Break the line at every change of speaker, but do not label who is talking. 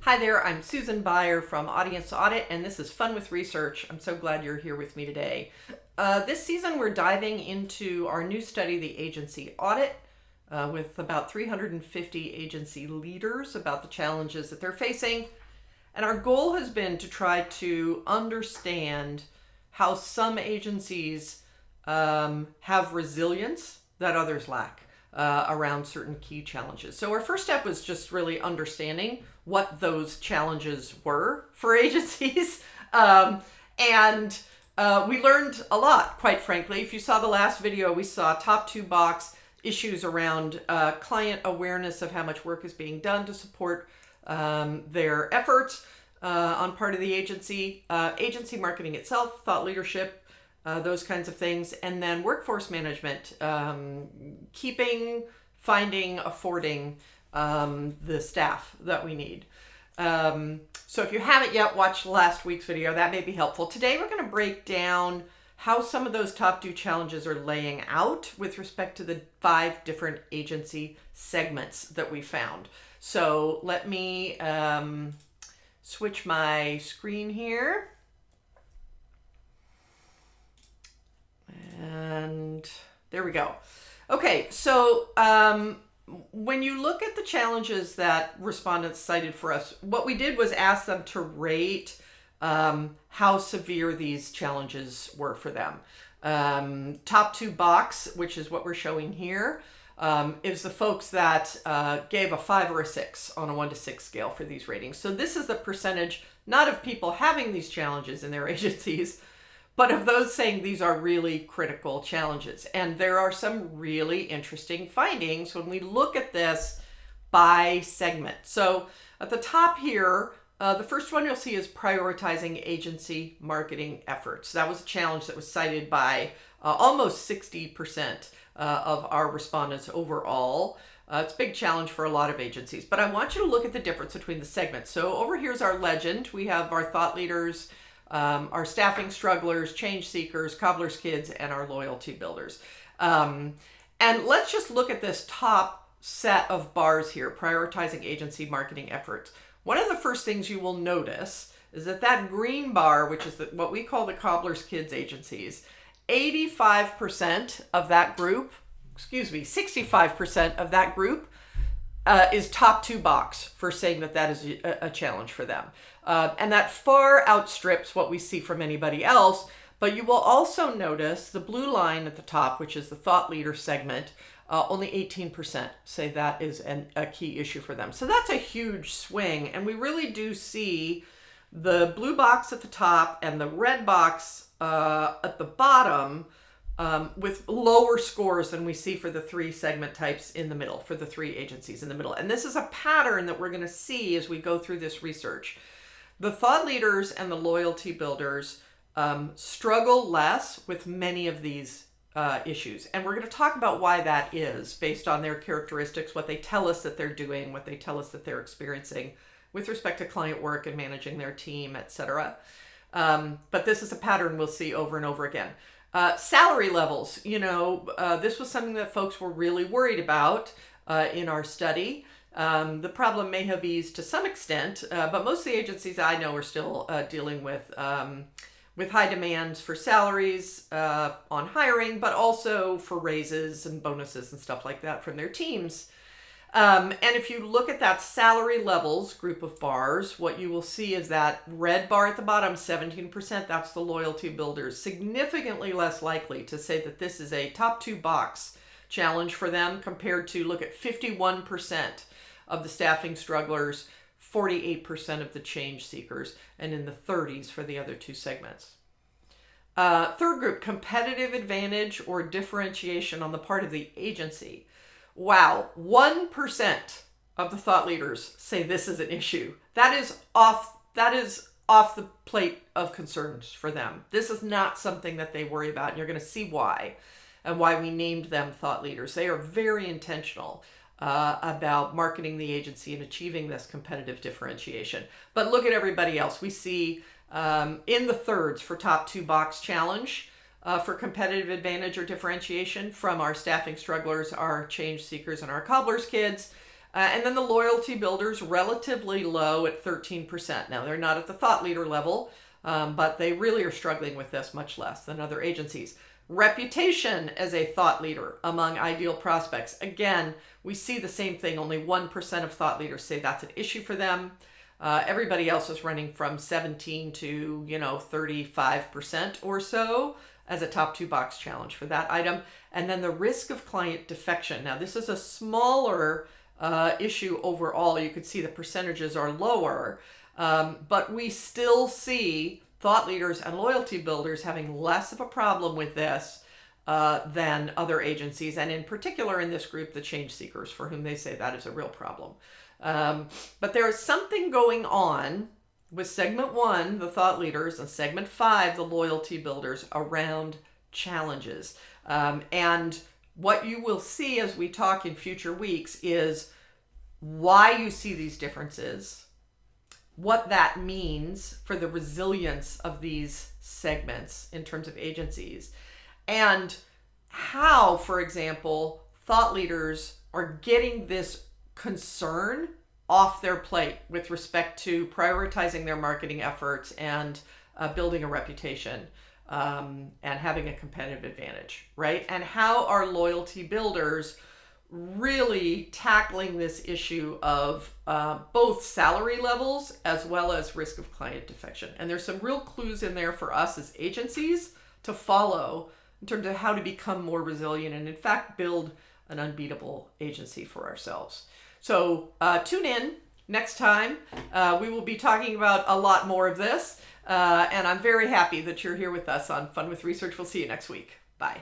Hi there, I'm Susan Beyer from Agency Audit, and this is Fun with Research. I'm so glad you're here with me today. This season, we're diving into our new study, the Agency Audit, with about 350 agency leaders about the challenges that they're facing. And our goal has been to try to understand how some agencies have resilience that others lack around certain key challenges. So our first step was just really understanding what those challenges were for agencies. And we learned a lot, quite frankly. If you saw the last video, we saw top two box issues around client awareness of how much work is being done to support their efforts on part of the agency, agency marketing itself, thought leadership, those kinds of things, and then workforce management, keeping, finding, affording the staff that we need. So if you haven't yet watched last week's video, that may be helpful. Today we're going to break down how some of those top two challenges are laying out with respect to the 5 different agency segments that we found. So let me switch my screen here. And there we go. Okay, so when you look at the challenges that respondents cited for us, what we did was ask them to rate how severe these challenges were for them. Top two box, which is what we're showing here, is the folks that gave a 5 or a 6 on a 1 to 6 scale for these ratings. So this is the percentage, not of people having these challenges in their agencies, but of those saying these are really critical challenges. And there are some really interesting findings when we look at this by segment. So at the top here, the first one you'll see is prioritizing agency marketing efforts. That was a challenge that was cited by almost 60% of our respondents overall. It's a big challenge for a lot of agencies, but I want you to look at the difference between the segments. So over here's our legend. We have our thought leaders, our staffing strugglers, change seekers, cobbler's kids, and our loyalty builders. And let's just look at this top set of bars here, prioritizing agency marketing efforts. One of the first things you will notice is that that green bar, which is what we call the cobbler's kids agencies, 85% of that group, 65% of that group is top two box for saying that that is a challenge for them. And that far outstrips what we see from anybody else. But you will also notice the blue line at the top, which is the thought leader segment, only 18% say that is a key issue for them. So that's a huge swing. And we really do see the blue box at the top and the red box at the bottom with lower scores than we see for the 3 segment types in the middle, for the 3 agencies in the middle. And this is a pattern that we're going to see as we go through this research. The thought leaders and the loyalty builders struggle less with many of these issues. And we're going to talk about why that is based on their characteristics, what they tell us that they're doing, what they tell us that they're experiencing with respect to client work and managing their team, etc. But this is a pattern we'll see over and over again. Salary levels, this was something that folks were really worried about in our study. The problem may have eased to some extent, but most of the agencies I know are still dealing with high demands for salaries on hiring, but also for raises and bonuses and stuff like that from their teams. And if you look at that salary levels group of bars, what you will see is that red bar at the bottom, 17%, that's the loyalty builders, significantly less likely to say that this is a top two box challenge for them compared to, look at 51% of the staffing strugglers, 48% of the change seekers, and in the 30s for the other 2 segments. Third group, competitive advantage or differentiation on the part of the agency. Wow, 1% of the thought leaders say this is an issue. That is off the plate of concerns for them. This is not something that they worry about, and you're going to see why, and why we named them thought leaders. They are very intentional about marketing the agency and achieving this competitive differentiation. But look at everybody else. We see in the thirds for top two box challenge for competitive advantage or differentiation from our staffing strugglers, our change seekers, and our cobbler's kids. And then the loyalty builders, relatively low at 13%. Now, they're not at the thought leader level, but they really are struggling with this much less than other agencies. Reputation as a thought leader among ideal prospects. Again, we see the same thing. Only 1% of thought leaders say that's an issue for them. Everybody else is running from 17 to 35% or so as a top 2 box challenge for that item. And then the risk of client defection. Now, this is a smaller issue overall. You could see the percentages are lower, but we still see thought leaders and loyalty builders having less of a problem with this than other agencies, and in particular in this group, the change seekers, for whom they say that is a real problem. But there is something going on with segment 1, the thought leaders, and segment 5, the loyalty builders, around challenges. And what you will see as we talk in future weeks is why you see these differences, what that means for the resilience of these segments in terms of agencies, and how, for example, thought leaders are getting this concern off their plate with respect to prioritizing their marketing efforts and building a reputation and having a competitive advantage, right? And how are loyalty builders really tackling this issue of both salary levels as well as risk of client defection. And there's some real clues in there for us as agencies to follow in terms of how to become more resilient and, in fact, build an unbeatable agency for ourselves. So tune in next time. We will be talking about a lot more of this. And I'm very happy that you're here with us on Fun with Research. We'll see you next week. Bye.